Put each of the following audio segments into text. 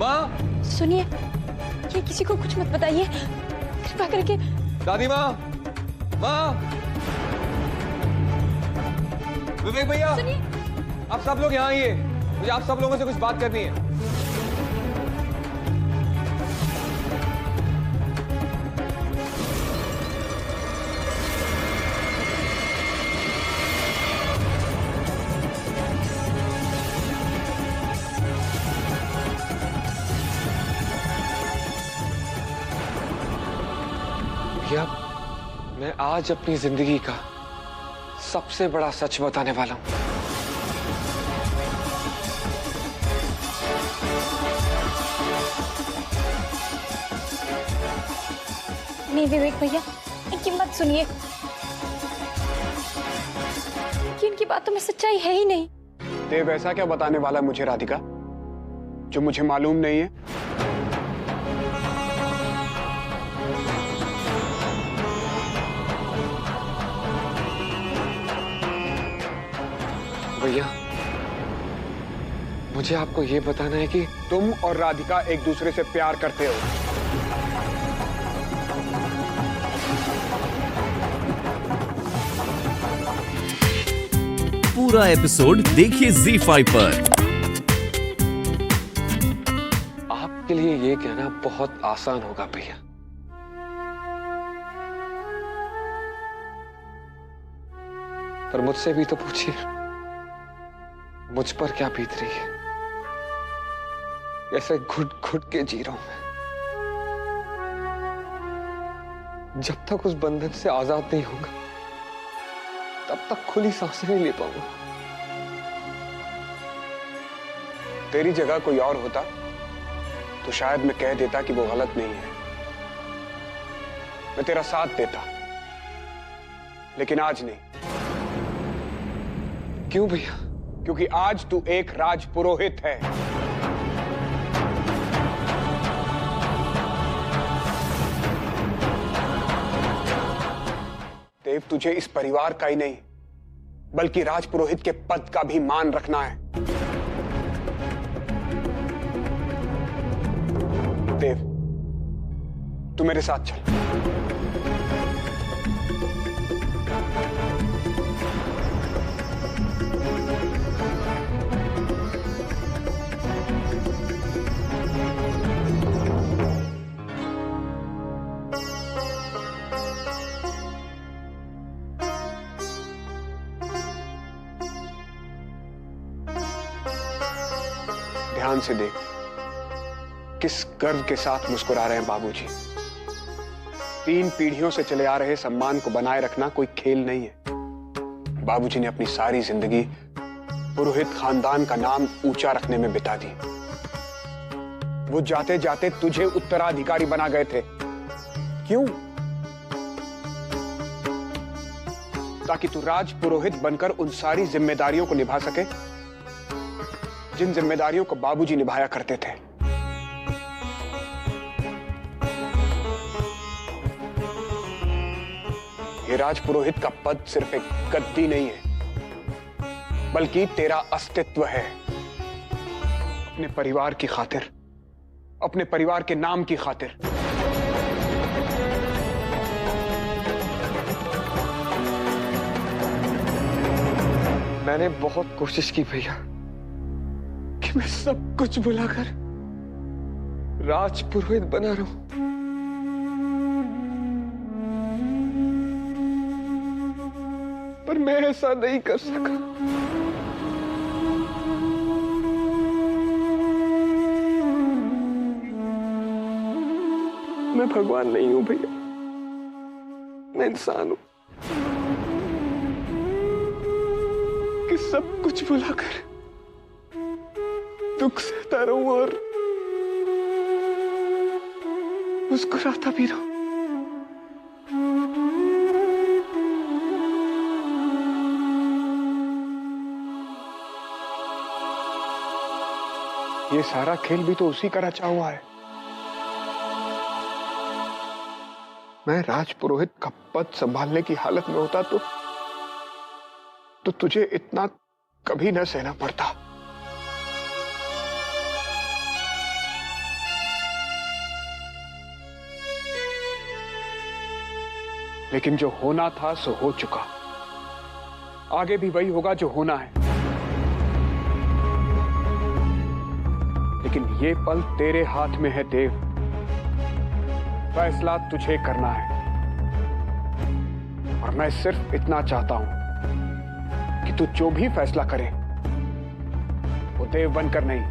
माँ सुनिए, ये किसी को कुछ मत बताइए कृपा करके। दादी माँ, माँ, विवेक भैया, सुनिए, आप सब लोग यहाँ आइए, मुझे आप सब लोगों से कुछ बात करनी है। भैया, मैं आज अपनी जिंदगी का सबसे बड़ा सच बताने वाला हूं। नहीं विवेक भैया, इनकी मत सुनिए, कि इनकी बातों में सच्चाई है ही नहीं। देव ऐसा क्या बताने वाला मुझे राधिका जो मुझे मालूम नहीं है? भैया, मुझे आपको ये बताना है कि तुम और राधिका एक दूसरे से प्यार करते हो। पूरा एपिसोड देखिए ZEE5 पर। आपके लिए ये कहना बहुत आसान होगा भैया, पर मुझसे भी तो पूछिए, मुझ पर क्या बीत रही है। ऐसे घुट घुट के जी रहा हूं मैं। जब तक उस बंधन से आजाद नहीं होगा, तब तक खुली सांसें नहीं ले पाऊंगा। तेरी जगह कोई और होता तो शायद मैं कह देता कि वो गलत नहीं है, मैं तेरा साथ देता, लेकिन आज नहीं। क्यों भैया? क्योंकि आज तू एक राजपुरोहित है। देव, तुझे इस परिवार का ही नहीं बल्कि राजपुरोहित के पद का भी मान रखना है। देव, तू मेरे साथ चल। ध्यान से देख, किस गर्व के साथ मुस्कुरा रहे हैं बाबूजी। 3 पीढ़ियों से चले आ रहे सम्मान को बनाए रखना कोई खेल नहीं है। बाबूजी ने अपनी सारी जिंदगी पुरोहित खानदान का नाम ऊंचा रखने में बिता दी। वो जाते जाते तुझे उत्तराधिकारी बना गए थे। क्यों? ताकि तू राज पुरोहित बनकर उन सारी जिम्मेदारियों को निभा सके जिन जिम्मेदारियों को बाबूजी निभाया करते थे। ये राजपुरोहित का पद सिर्फ एक गद्दी नहीं है, बल्कि तेरा अस्तित्व है। अपने परिवार की खातिर, अपने परिवार के नाम की खातिर। मैंने बहुत कोशिश की भैया कि मैं सब कुछ भुलाकर राजपुरोहित बना रहूं, पर मैं ऐसा नहीं कर सका। मैं भगवान नहीं हूं भैया, मैं इंसान हूं कि सब कुछ भुलाकर दुख सहता रहूं और मुस्कुराता भी रहूं। ये सारा खेल भी तो उसी का रचा हुआ है। मैं राजपुरोहित का पद संभालने की हालत में होता तो तुझे इतना कभी न सहना पड़ता। लेकिन जो होना था सो हो चुका। आगे भी वही होगा जो होना है। लेकिन ये पल तेरे हाथ में है देव। फैसला तुझे करना है। और मैं सिर्फ इतना चाहता हूं कि तू जो भी फैसला करे वो देव बनकर नहीं,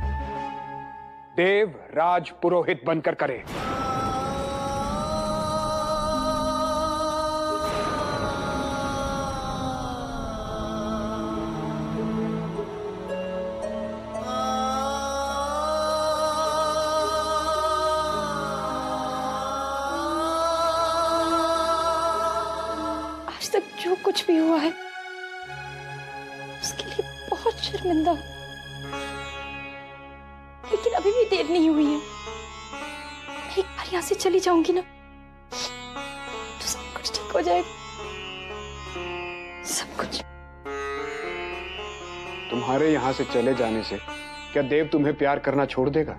देव राज पुरोहित बनकर करे। आज तक जो कुछ भी हुआ है उसके लिए बहुत शर्मिंदा हूं, लेकिन अभी भी देर नहीं हुई है। मैं एक बार यहां से चली जाऊंगी ना तो सब कुछ ठीक हो जाएगा, सब कुछ। तुम्हारे यहां से चले जाने से क्या देव तुम्हें प्यार करना छोड़ देगा?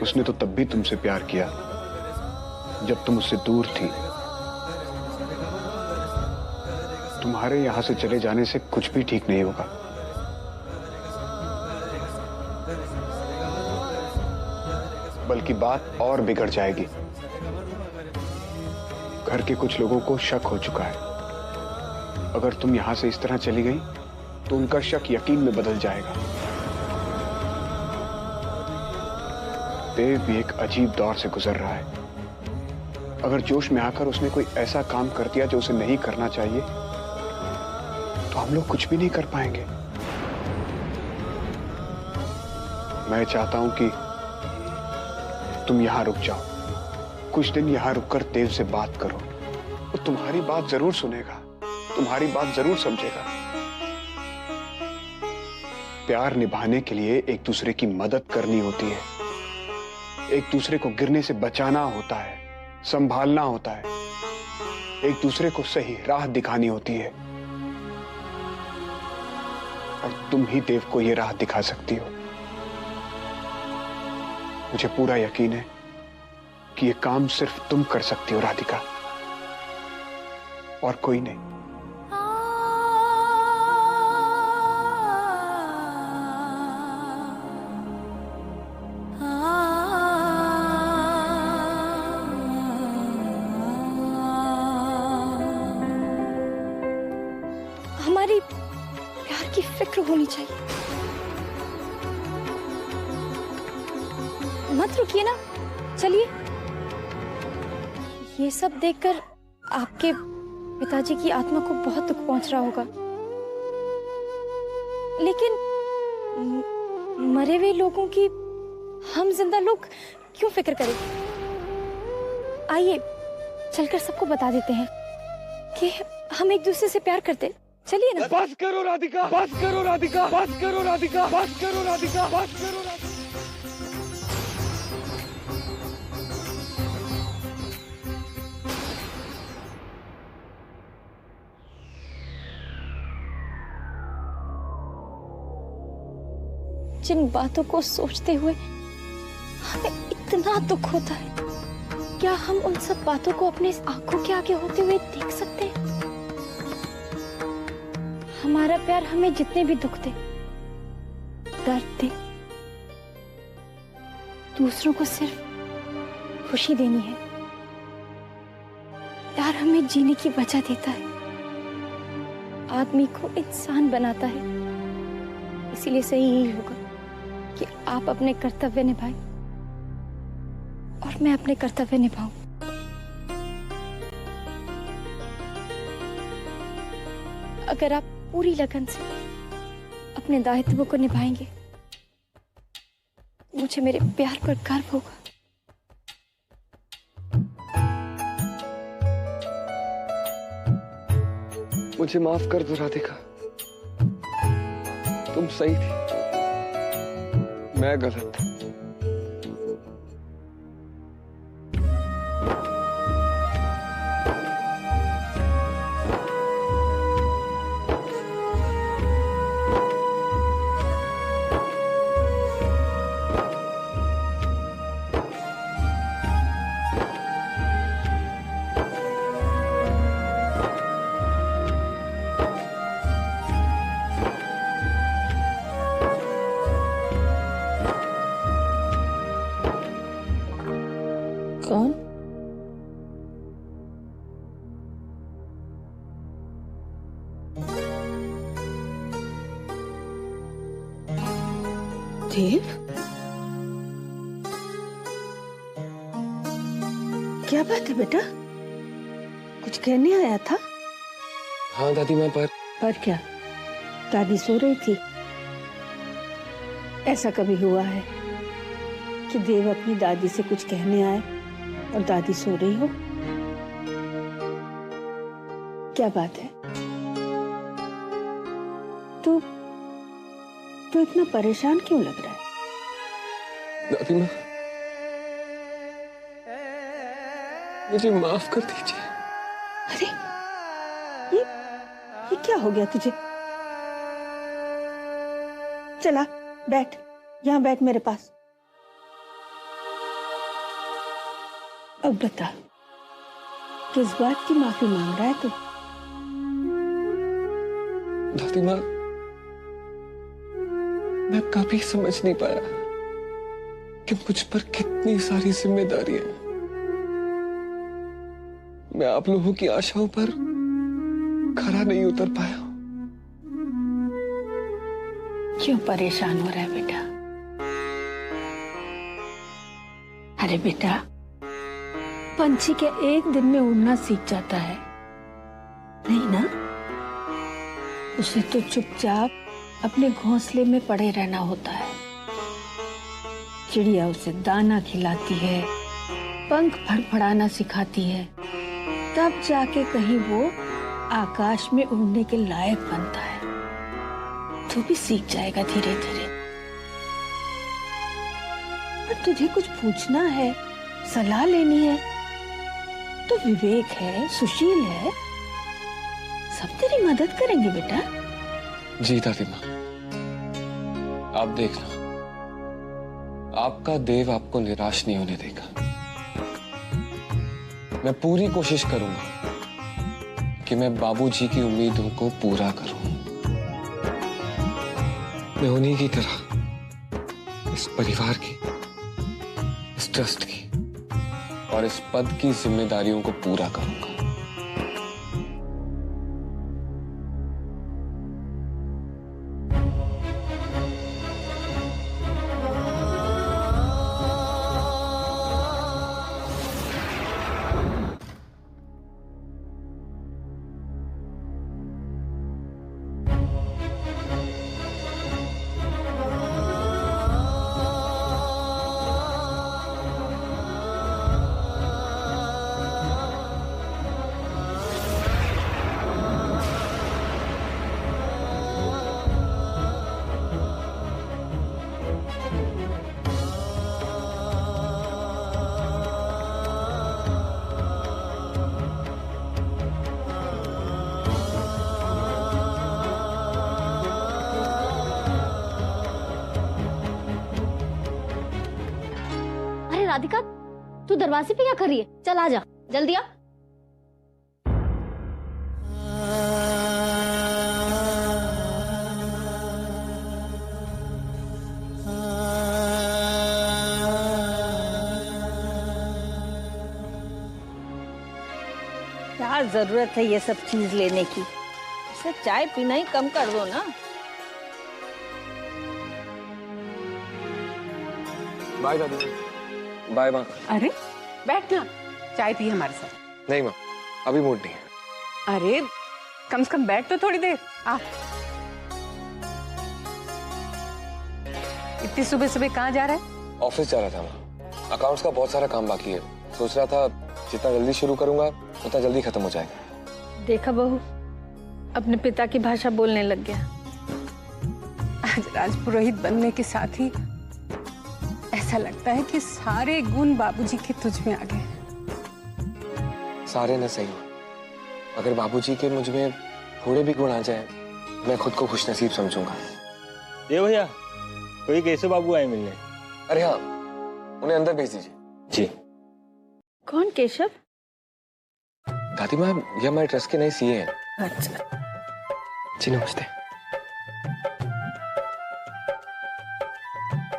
उसने तो तब भी तुमसे प्यार किया जब तुम उससे दूर थी। तुम्हारे यहां से चले जाने से कुछ भी ठीक नहीं होगा। बल्कि बात और बिगड़ जाएगी। घर के कुछ लोगों को शक हो चुका है। अगर तुम यहां से इस तरह चली गई तो उनका शक यकीन में बदल जाएगा। देव भी एक अजीब दौर से गुजर रहा है। अगर जोश में आकर उसने कोई ऐसा काम कर दिया जो उसे नहीं करना चाहिए तो हम लोग कुछ भी नहीं कर पाएंगे। मैं चाहता हूं कि तुम यहां रुक जाओ, कुछ दिन यहां रुककर देव से बात करो। वो तुम्हारी बात जरूर सुनेगा, तुम्हारी बात जरूर समझेगा। प्यार निभाने के लिए एक दूसरे की मदद करनी होती है, एक दूसरे को गिरने से बचाना होता है, संभालना होता है, एक दूसरे को सही राह दिखानी होती है। और तुम ही देव को यह राह दिखा सकती हो। मुझे पूरा यकीन है कि यह काम सिर्फ तुम कर सकती हो राधिका, और कोई नहीं। हमारी प्यार की फिक्र होनी चाहिए। मत रुकिए ना, चलिए। ये सब देखकर आपके पिताजी की आत्मा को बहुत दुख पहुंच रहा होगा, लेकिन मरे हुए लोगों की हम जिंदा लोग क्यों फिक्र करें? आइए चलकर सबको बता देते हैं कि हम एक दूसरे से प्यार करते। चलिए ना। बस करो राधिका, बस करो राधिका, बस करो राधिका, बस करो राधिका, बस करो राधिका। जिन बातों को सोचते हुए हमें इतना दुख होता है, क्या हम उन सब बातों को अपने आंखों के आगे होते हुए देख सकते हैं? हमारा प्यार हमें जितने भी दुख दे, दर्द दे, दूसरों को सिर्फ खुशी देनी है। प्यार हमें जीने की वजह देता है, आदमी को इंसान बनाता है। इसीलिए सही यही होगा कि आप अपने कर्तव्य निभाएं और मैं अपने कर्तव्य निभाऊं। अगर आप पूरी लगन से अपने दायित्व को निभाएंगे, मुझे मेरे प्यार पर गर्व होगा। मुझे माफ कर दो राधिका, तुम सही थी, मैं गलत था। देव, क्या बात है बेटा? कुछ कहने आया था? हाँ दादी माँ, पर क्या? दादी सो रही थी? ऐसा कभी हुआ है कि देव अपनी दादी से कुछ कहने आए और दादी सो रही हो? क्या बात है? तू इतना परेशान क्यों लग रहा है? दादी माँ, मुझे माफ कर दीजिए। अरे ये क्या हो गया तुझे? चला बैठ, यहाँ बैठ मेरे पास। अब बता, किस बात की माफी मांग रहा है तू? दादी माँ, मैं कभी समझ नहीं पाया कि मुझ पर कितनी सारी जिम्मेदारी है। मैं आप लोगों की आशाओं पर खरा नहीं उतर पाया। क्यों परेशान हो रहा है बेटा? अरे बेटा, पंछी के एक दिन में उड़ना सीख जाता है, नहीं ना? उसे तो चुपचाप अपने घोंसले में पड़े रहना होता है। चिड़िया उसे दाना खिलाती है, पंख फड़फड़ाना सिखाती है, तब जाके कहीं वो आकाश में उड़ने के लायक बनता है। तू भी सीख जाएगा धीरे धीरे। पर तुझे कुछ पूछना है, सलाह लेनी है तो विवेक है, सुशील है, सब तेरी मदद करेंगे बेटा। जी दादी माँ, आप देखना, आपका देव आपको निराश नहीं होने देगा। मैं पूरी कोशिश करूंगा कि मैं बाबूजी की उम्मीदों को पूरा करूं। मैं उन्हीं की तरह इस परिवार की, इस ट्रस्ट की और इस पद की जिम्मेदारियों को पूरा करूंगा। राधिका, तू दरवाजे पे क्या कर रही है? चल आ जा, जल्दी आ। क्या जरूरत है ये सब चीज लेने की? इसे चाय पीना ही कम कर दो ना। बाय दादी। बाय माँ। अरे बैठ ना, चाय पी हमारे साथ। नहीं माँ, अभी मूड नहीं है। अरे कम से कम बैठ तो थोड़ी देर। आ, इतनी सुबह सुबह कहाँ जा रहा है? ऑफिस जा रहा था माँ, अकाउंट्स का बहुत सारा काम बाकी है। सोच रहा था जितना जल्दी शुरू करूंगा उतना जल्दी खत्म हो जाएगा। देखा बहू, अपने पिता की भाषा बोलने लग गया। आज राजपुरोहित बनने के साथ ही ऐसा लगता है कि सारे गुण बाबूजी के तुझ में आ गए। सारे न सही, अगर बाबूजी के मुझ में थोड़े भी गुण आ जाए मैं खुद को खुशनसीब समझूंगा। ये भैया, कोई केशव बाबू आए मिलने। अरे हाँ, उन्हें अंदर भेज दीजिए। जी। कौन केशव? दादी माँ, ये हमारे ट्रस्ट के नए सीए हैं। अच्छा। जी नमस्ते।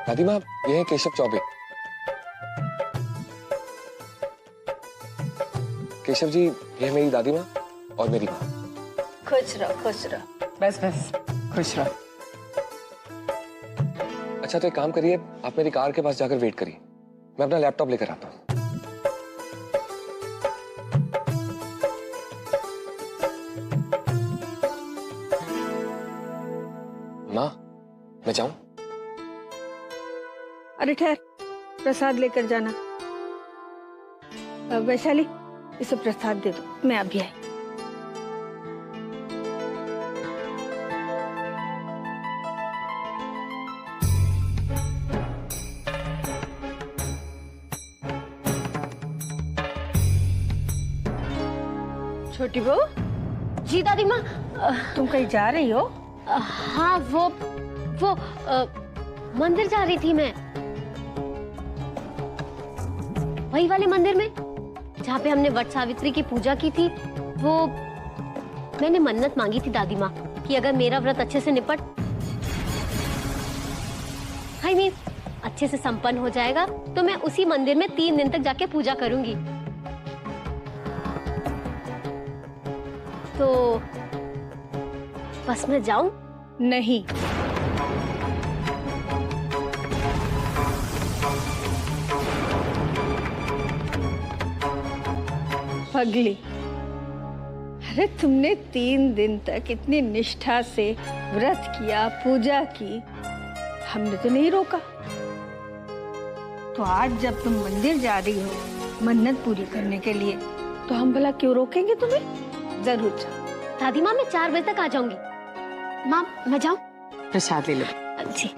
दादी माँ, ये है केशव चौबे। केशव जी, ये है मेरी दादी माँ और मेरी माँ। खुश रहो, खुश रहो। बस बस, खुश रहो। अच्छा तो एक काम करिए, आप मेरी कार के पास जाकर वेट करिए, मैं अपना लैपटॉप लेकर आता हूँ। माँ, मैं जाऊं? अरे ठहर, प्रसाद लेकर जाना। वैशाली, इसे प्रसाद दे दो, मैं अभी आई। छोटी बहू, जी दादी माँ। तुम कहीं जा रही हो? हाँ, वो मंदिर जा रही थी मैं, वही वाले मंदिर में जहाँ पे हमने वट सावित्री की पूजा की थी। वो मैंने मन्नत मांगी थी दादी माँ कि अगर मेरा व्रत अच्छे से निपट अच्छे से संपन्न हो जाएगा तो मैं उसी मंदिर में 3 दिन तक जाके पूजा करूंगी। तो बस मैं जाऊं? नहीं, पगली, अरे तुमने 3 दिन तक इतनी निष्ठा से व्रत किया, पूजा की, हमने तो नहीं रोका। तो आज जब तुम मंदिर जा रही हो मन्नत पूरी करने के लिए, तो हम भला क्यों रोकेंगे तुम्हें? जरूर जाओ। दादी माँ, मैं 4 बजे तक आ जाऊंगी। माँ, मैं जाऊं? प्रसाद ले लो। जी।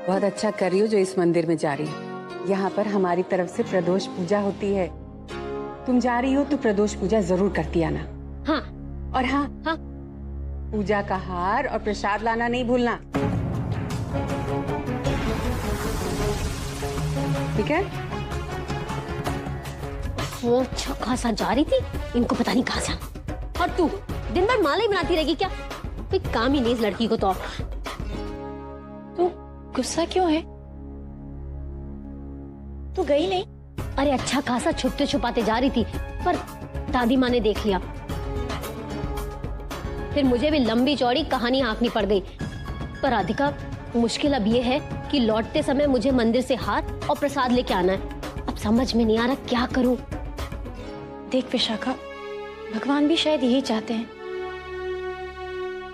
बहुत अच्छा कर रही हो जो इस मंदिर में जा रही हो। यहाँ पर हमारी तरफ से प्रदोष पूजा होती है। तुम जा रही हो तो प्रदोष पूजा जरूर करती आना। हाँ। और हाँ, हाँ, पूजा का हार और प्रसाद लाना नहीं भूलना, ठीक है? वो अच्छा खासा जा रही थी, इनको पता नहीं कहाँ जाना। और तू दिन भर माला ही बनाती रहेगी क्या? कोई काम ही नहीं इस लड़की को तो। तू गुस्सा क्यों है? तू गई नहीं? अरे अच्छा खासा छुपते छुपाते जा रही थी, पर दादी माँ ने देख लिया। फिर मुझे भी लंबी चौड़ी कहानी हाँकनी पड़ गई। पर राधिका, मुश्किल अब ये है कि लौटते समय मुझे मंदिर से हार और प्रसाद लेके आना है। अब समझ में नहीं आ रहा क्या करूं। देख विशाखा, भगवान भी शायद यही चाहते हैं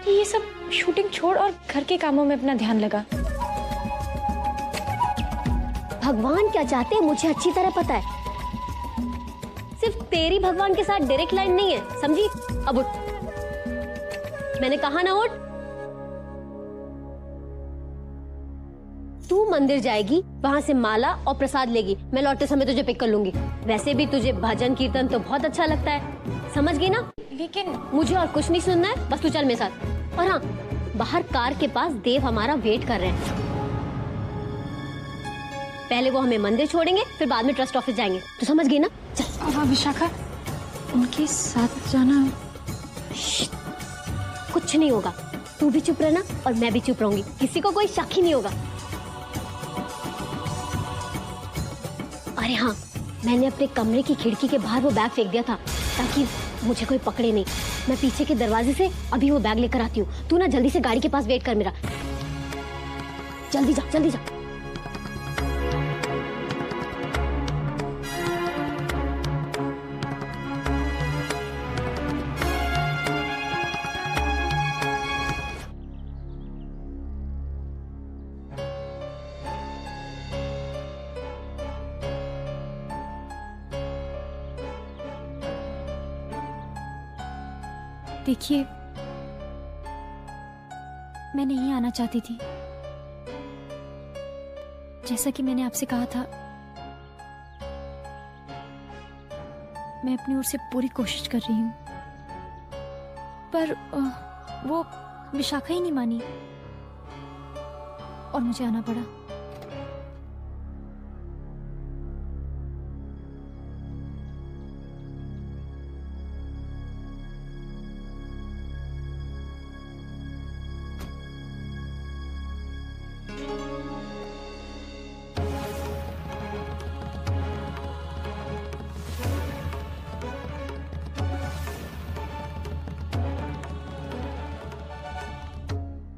कि ये सब शूटिंग छोड़ और घर के कामों में अपना ध्यान लगा। भगवान क्या चाहते हैं मुझे अच्छी तरह पता है। सिर्फ तेरी भगवान के साथ डायरेक्ट लाइन नहीं है, समझी? अब उठ, मैंने कहा ना उठ। तू मंदिर जाएगी, वहां से माला और प्रसाद लेगी, मैं लौटते समय तुझे पिक कर लूंगी। वैसे भी तुझे भजन कीर्तन तो बहुत अच्छा लगता है, समझ गई ना? लेकिन मुझे और कुछ नहीं सुनना है, बस तू चल मेरे साथ। और हाँ, बाहर कार के पास देव हमारा वेट कर रहे हैं। पहले वो हमें मंदिर छोड़ेंगे, फिर बाद में ट्रस्ट ऑफिस जाएंगे, तो समझ गई ना? चल। हाँ विशाखा, उनके साथ जाना। कुछ नहीं होगा, तू भी चुप रहना और मैं भी चुप रहूंगी, किसी को कोई शक ही नहीं होगा। अरे हाँ, मैंने अपने कमरे की खिड़की के बाहर वो बैग फेंक दिया था ताकि मुझे कोई पकड़े नहीं। मैं पीछे के दरवाजे से अभी वो बैग लेकर आती हूँ। तू ना जल्दी से गाड़ी के पास वेट कर मेरा। जल्दी जा, जल्दी जा। देखिए, मैं नहीं आना चाहती थी, जैसा कि मैंने आपसे कहा था। मैं अपनी ओर से पूरी कोशिश कर रही हूं, पर वो विशाखा ही नहीं मानी और मुझे आना पड़ा।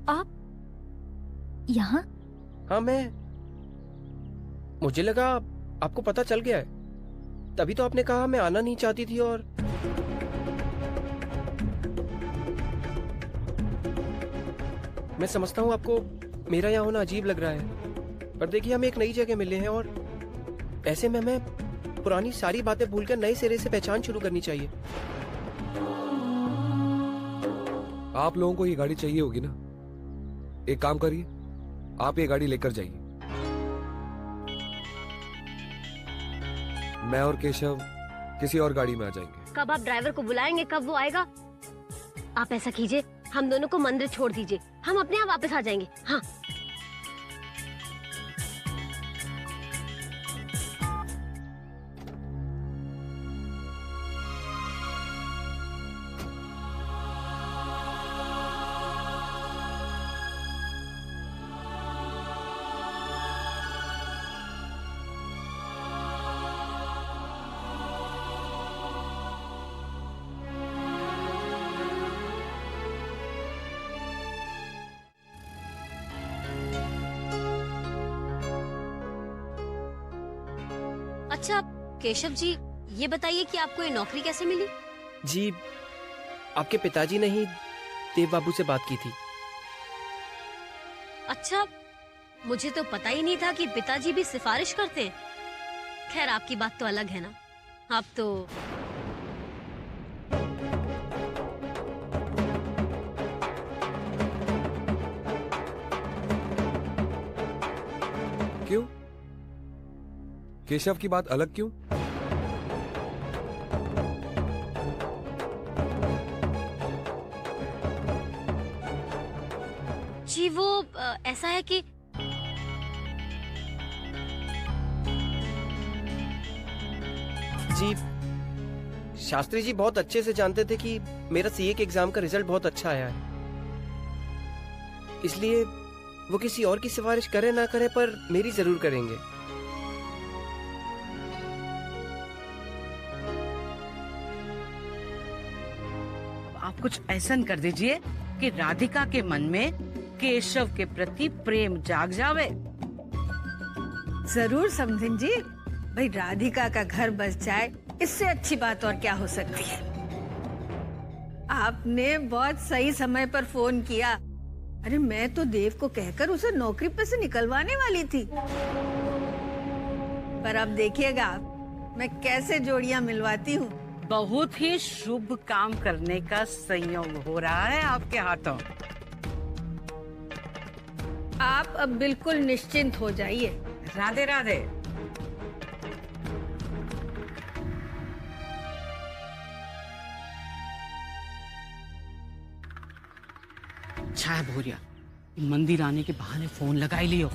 आप यहाँ? हाँ, मैं मुझे लगा आपको पता चल गया है, तभी तो आपने कहा मैं आना नहीं चाहती थी। और मैं समझता हूँ आपको मेरा यहाँ होना अजीब लग रहा है, पर देखिए हम एक नई जगह मिले हैं और ऐसे में हमें पुरानी सारी बातें भूलकर नए सिरे से पहचान शुरू करनी चाहिए। आप लोगों को ये गाड़ी चाहिए होगी ना, एक काम करिए, आप ये गाड़ी लेकर जाइए। मैं और केशव किसी और गाड़ी में आ जाएंगे। कब आप ड्राइवर को बुलाएंगे, कब वो आएगा? आप ऐसा कीजिए, हम दोनों को मंदिर छोड़ दीजिए, हम अपने आप वापस आ जाएंगे। हाँ। अच्छा केशव जी, ये बताइए कि आपको ये नौकरी कैसे मिली? जी, आपके पिताजी ने ही देव बाबू से बात की थी। अच्छा, मुझे तो पता ही नहीं था कि पिताजी भी सिफारिश करते हैं। खैर आपकी बात तो अलग है ना, आप तो क्यों? केशव की बात अलग क्यों? जी वो ऐसा है कि जी, शास्त्री जी बहुत अच्छे से जानते थे कि मेरा सीए के एग्जाम का रिजल्ट बहुत अच्छा आया है, इसलिए वो किसी और की सिफारिश करे ना करे पर मेरी जरूर करेंगे। आप कुछ ऐसा कर दीजिए कि राधिका के मन में केशव के प्रति प्रेम जाग जावे। जरूर समधिन जी, भाई राधिका का घर बस जाए, इससे अच्छी बात और क्या हो सकती है। आपने बहुत सही समय पर फोन किया। अरे मैं तो देव को कहकर उसे नौकरी पर से निकलवाने वाली थी, पर अब देखिएगा मैं कैसे जोड़ियां मिलवाती हूँ। बहुत ही शुभ काम करने का संयोग हो रहा है आपके हाथों। आप अब बिल्कुल निश्चिंत हो जाइए। राधे राधे। छाया भूरिया, मंदिर आने के बहाने फोन लगा ही लियो।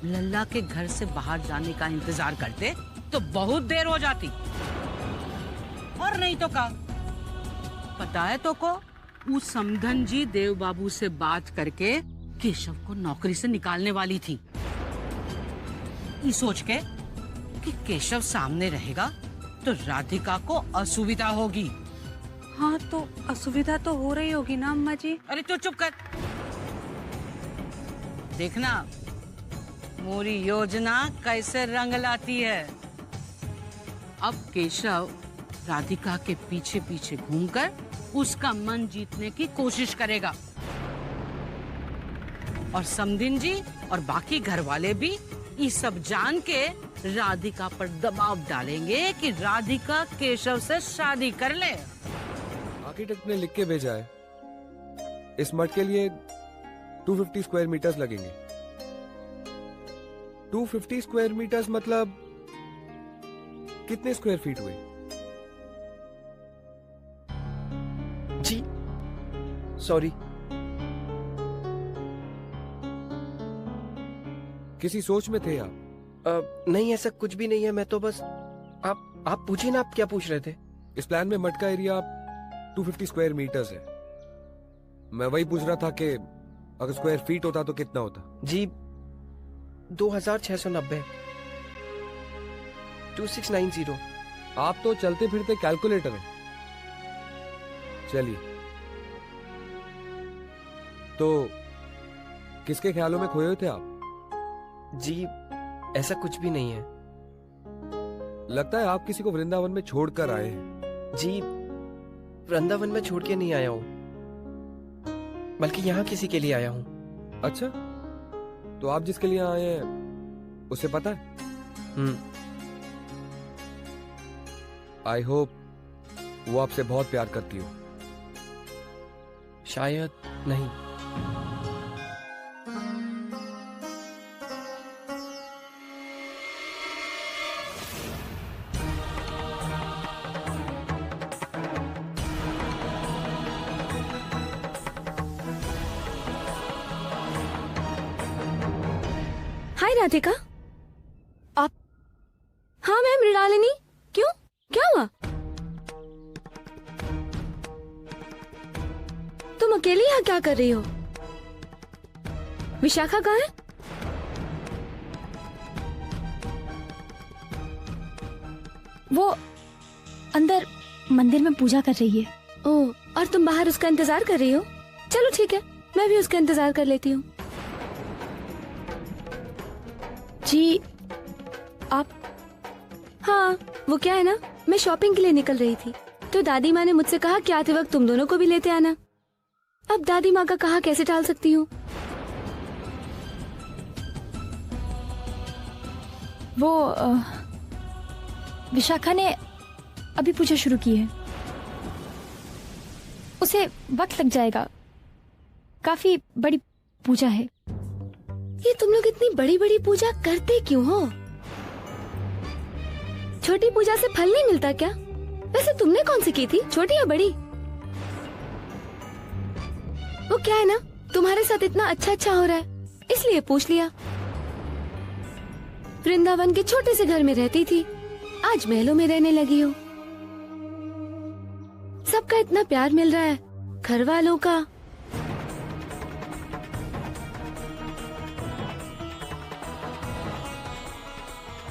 लल्ला के घर से बाहर जाने का इंतजार करते तो बहुत देर हो जाती, और नहीं तो का पता है तो को उस समधन जी देव बाबू से बात करके केशव को नौकरी से निकालने वाली थी। ये सोच के कि केशव सामने रहेगा तो राधिका को असुविधा होगी। हाँ तो असुविधा तो हो रही होगी ना अम्मा जी। अरे तो चुप कर, देखना मोरी योजना कैसे रंग लाती है। अब केशव राधिका के पीछे पीछे घूमकर उसका मन जीतने की कोशिश करेगा, और समधिन जी और बाकी घर वाले भी ये सब जान के राधिका पर दबाव डालेंगे कि राधिका केशव से शादी कर ले। आर्किटेक्ट ने लिख के भेजा है, इस मठ के लिए 250 स्क्वायर मीटर्स लगेंगे। 250 स्क्वायर मीटर्स मतलब कितने स्क्वायर फीट हुए? जी सॉरी। किसी सोच में थे आप? नहीं ऐसा कुछ भी नहीं है, मैं तो बस आप पूछिए ना, आप क्या पूछ रहे थे? इस प्लान में मठ का एरिया 250 स्क्वायर मीटर्स है। मैं वही पूछ रहा था कि अगर स्क्वायर फीट होता तो कितना होता? जी 2690 2690। आप तो चलते फिरते कैलकुलेटर हैं। चलिए, तो किसके ख्यालों में खोए हुए थे आप? जी ऐसा कुछ भी नहीं है। लगता है आप किसी को वृंदावन में छोड़कर आए हैं। जी, वृंदावन में छोड़ के नहीं आया हूँ, बल्कि यहाँ किसी के लिए आया हूँ। अच्छा, तो आप जिसके लिए आए हैं उसे पता है? आई होप वो आपसे बहुत प्यार करती हो। शायद नहीं। हाय राधिका, आप? हाँ मैम, मृणालिनी। क्यों, क्या हुआ? तुम अकेली यहाँ क्या कर रही हो? विशाखा कहाँ है? वो अंदर मंदिर में पूजा कर रही है। ओह, और तुम बाहर उसका इंतजार कर रही हो? चलो ठीक है, मैं भी उसका इंतजार कर लेती हूँ। जी, आप? हाँ, वो क्या है ना, मैं शॉपिंग के लिए निकल रही थी, तो दादी माँ ने मुझसे कहा कि आते वक्त तुम दोनों को भी लेते आना। अब दादी माँ का कहा कैसे टाल सकती हूँ? वो विशाखा ने अभी पूजा शुरू की है, उसे वक्त लग जाएगा। काफी बड़ी पूजा है। ये तुम लोग इतनी बड़ी बड़ी पूजा करते क्यों हो? छोटी पूजा से फल नहीं मिलता क्या? वैसे तुमने कौन सी की थी, छोटी या बड़ी? वो क्या है ना, तुम्हारे साथ इतना अच्छा हो रहा है, इसलिए पूछ लिया। वृंदावन के छोटे से घर में रहती थी, आज महलों में रहने लगी हो। सबका इतना प्यार मिल रहा है, घर वालों का।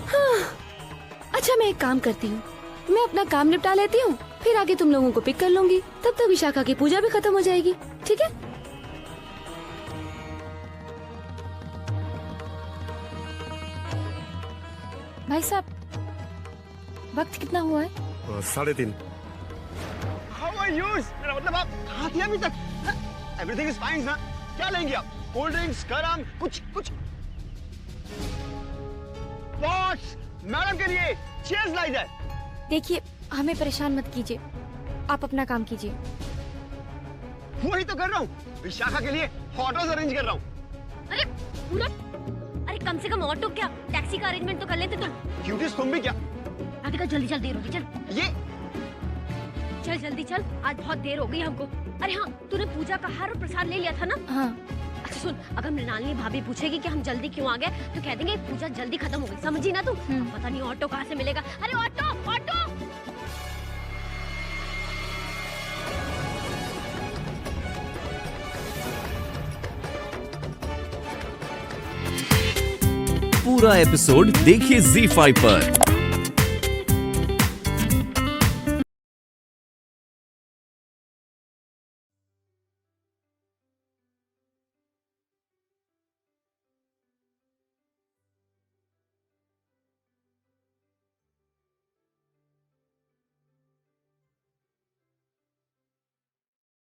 हाँ, अच्छा मैं एक काम करती हूँ, मैं अपना काम निपटा लेती हूँ, फिर आगे तुम लोगों को पिक कर लूंगी। तब तक विशाखा की पूजा भी खत्म हो जाएगी, ठीक है? भाई साहब, वक्त कितना हुआ है? 3:30। How are you? मेरा मतलब आप कहाँ थे अभी तक? Everything is fine ना? क्या लेंगे आप? कोल्ड ड्रिंक्स, गरम, कुछ? बॉस, मैडम के लिए चीज़ लाई जाए। देखिए, हमें परेशान मत कीजिए, आप अपना काम कीजिए। वही तो कर रहा हूँ, विशाखा के लिए ऑटोज अरेंज कर रहा हूँ। अरे उलट, अरे कम से कम ऑटो क्या, टैक्सी का अरेंजमेंट तो कर लेते तुम। क्यूटीज तुम भी क्या? राधिका जल्दी देर होगी, चल। ये चल जल्दी चल, आज बहुत देर हो गई हमको। अरे हाँ, तूने पूजा का हार और प्रसाद ले लिया था ना? हाँ। अच्छा सुन, अगर मृणालिनी भाभी पूछेगी कि हम जल्दी क्यों आ गए, तो कह देंगे पूजा जल्दी खत्म हो गई, समझी ना तू? पता नहीं ऑटो कहाँ से मिलेगा। अरे ऑटो। पूरा एपिसोड देखिए ZEE5 पर।